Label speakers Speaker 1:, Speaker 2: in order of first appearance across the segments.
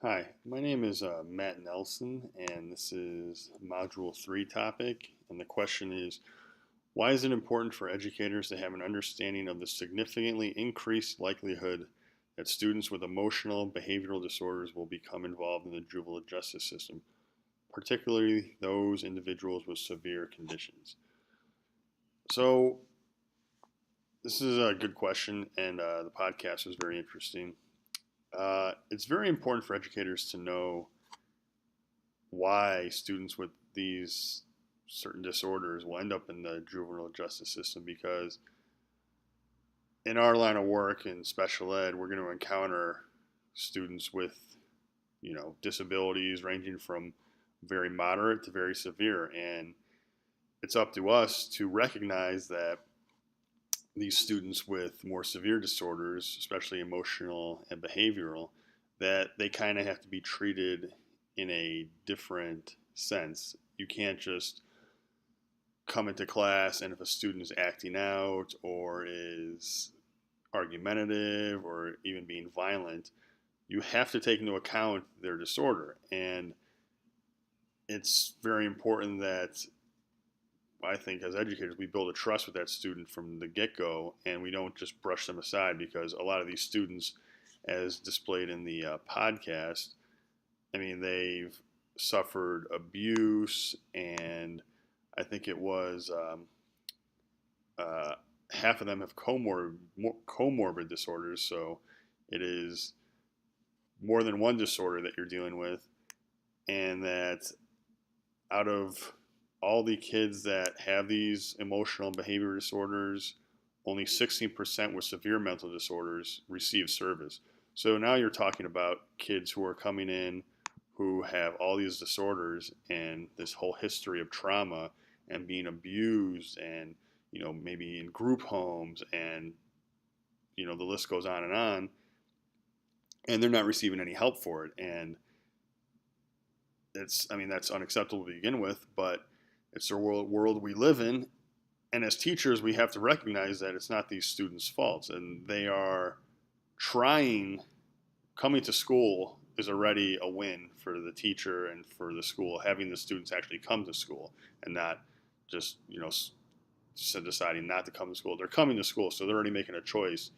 Speaker 1: Hi, my name is Matt Nelson, and this is Module 3 topic. And the question is, why is it important for educators to have an understanding of the significantly increased likelihood that students with emotional behavioral disorders will become involved in the juvenile justice system, particularly those individuals with severe conditions? So, this is a good question, and the podcast was very interesting. It's very important for educators to know why students with these certain disorders will end up in the juvenile justice system because in our line of work in special ed, we're going to encounter students with, disabilities ranging from very moderate to very severe. And it's up to us to recognize that these students with more severe disorders, especially emotional and behavioral, that they kind of have to be treated in a different sense. You can't just come into class and if a student is acting out or is argumentative or even being violent, you have to take into account their disorder. And it's very important that I think as educators, we build a trust with that student from the get go and we don't just brush them aside because a lot of these students, as displayed in the podcast, I mean, they've suffered abuse and I think it was uh, half of them have comorbid disorders. So it is more than one disorder that you're dealing with, and that out of all the kids that have these emotional and behavior disorders, only 16% with severe mental disorders receive service. So now you're talking about kids who are coming in who have all these disorders and this whole history of trauma and being abused and maybe in group homes and the list goes on and they're not receiving any help for it. And that's unacceptable to begin with, but it's the world we live in. And as teachers, we have to recognize that it's not these students' faults, and they are trying. Coming to school is already a win for the teacher and for the school. Having the students actually come to school and not just deciding not to come to school. They're coming to school, so they're already making a choice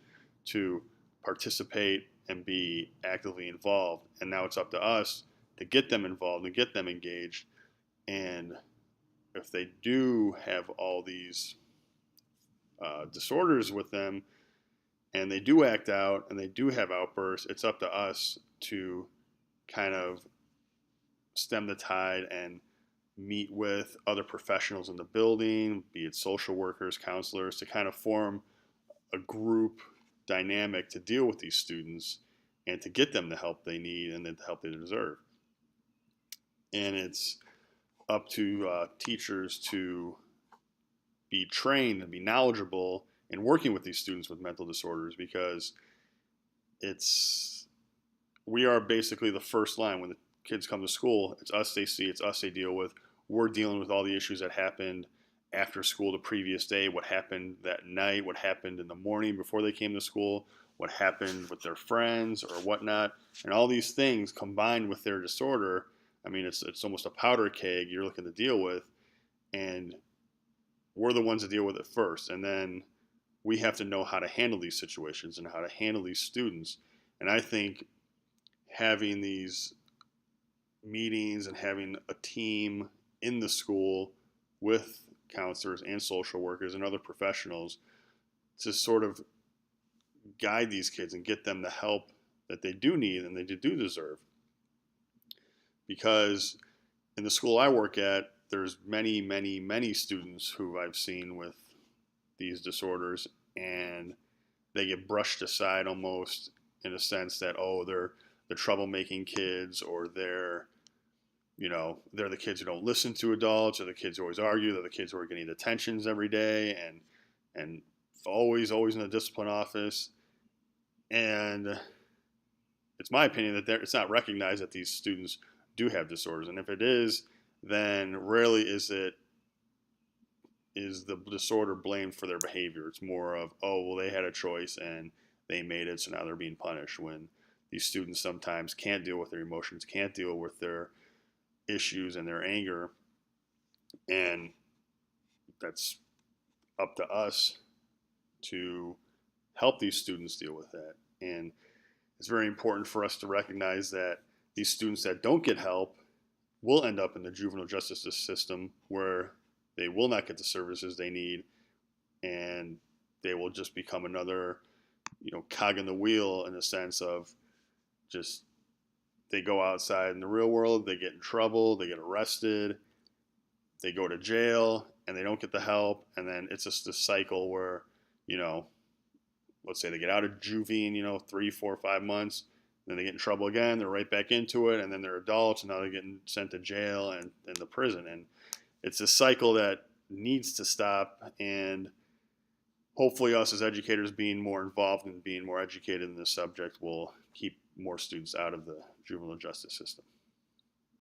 Speaker 1: to participate and be actively involved. And now it's up to us to get them involved and get them engaged. And if they do have all these disorders with them and they do act out and they do have outbursts, it's up to us to kind of stem the tide and meet with other professionals in the building, be it social workers, counselors, to kind of form a group dynamic to deal with these students and to get them the help they need and the help they deserve. And it's up to teachers to be trained and be knowledgeable in working with these students with mental disorders because it's we are basically the first line when the kids come to school. It's us they see, it's us they deal with. We're dealing with all the issues that happened after school the previous day, what happened that night, what happened in the morning before they came to school, what happened with their friends or whatnot, and all these things combined with their disorder. I mean, it's almost a powder keg you're looking to deal with, and we're the ones that deal with it first, and then we have to know how to handle these situations and how to handle these students. And I think having these meetings and having a team in the school with counselors and social workers and other professionals to sort of guide these kids and get them the help that they do need and they do deserve. Because in the school I work at, there's many, many, many students who I've seen with these disorders, and they get brushed aside almost in a sense that, oh, they're the troublemaking kids, or they're the kids who don't listen to adults, or the kids who always argue, they're the kids who are getting detentions every day and always in the discipline office. And it's my opinion that it's not recognized that these students do have disorders, and if it is, then rarely is the disorder blamed for their behavior. It's more of, oh, well, they had a choice and they made it, so now they're being punished. When these students sometimes can't deal with their emotions, can't deal with their issues and their anger. And that's up to us to help these students deal with that. And it's very important for us to recognize that these students that don't get help will end up in the juvenile justice system, where they will not get the services they need, and they will just become another, cog in the wheel, in the sense of just, they go outside in the real world, they get in trouble, they get arrested, they go to jail, and they don't get the help. And then it's just this cycle where, let's say they get out of juvie, 3, 4, 5 months, then they get in trouble again, they're right back into it, and then they're adults, and now they're getting sent to jail and the prison. And it's a cycle that needs to stop. And hopefully us as educators being more involved and being more educated in this subject will keep more students out of the juvenile justice system.